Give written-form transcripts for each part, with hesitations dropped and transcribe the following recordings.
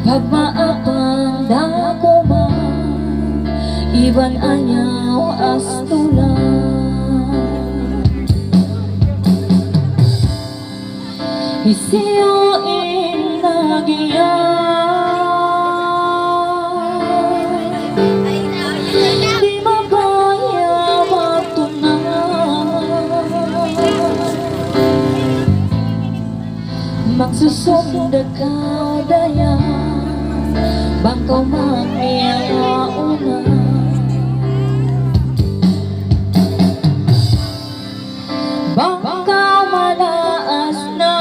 Pagmaapang dako man, iban anyaw astulan. Isiyo inagiyan, di mabaya magtunan. Magsusunda ka dayan, bangkaw magmiyauna. Bangkaw malaas na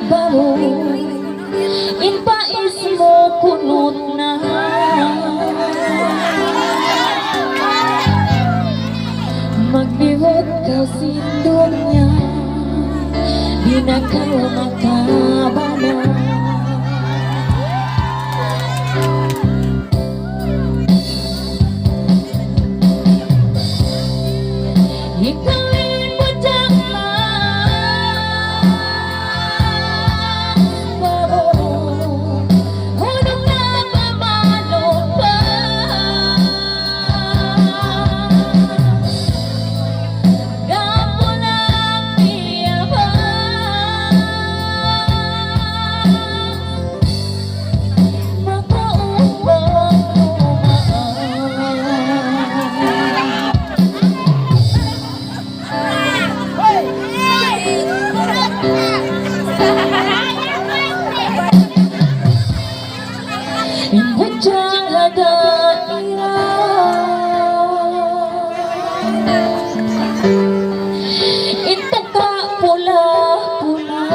baro, inpais mo kunot na. Magliwot ka sindong niya, di na ka magkabana. Ikawin mo diyang magbaro, hunong na pamalong pa. Gapo lang biyabang, makaubang Inbutang hadaira, intak ka pula-pula.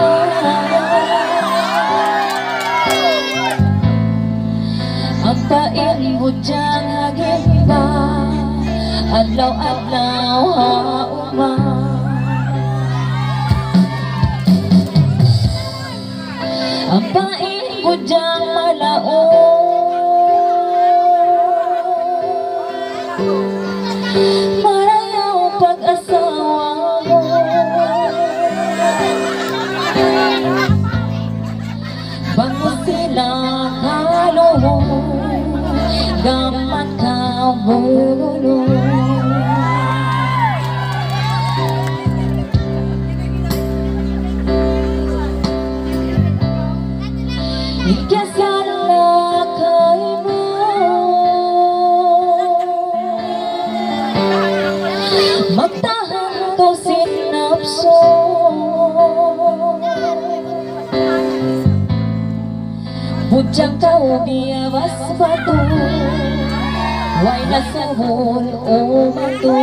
Ang painbutang hagimba, adlaw-adlaw hauma. Ang painbutang malaon, marayaw pag-asawa mo. Bango sila kaluho, gamat ka bulo. Ikasal na kay mo, magtahan ko sinapso. Bujang kau biyawas bato, way nasahol o mato.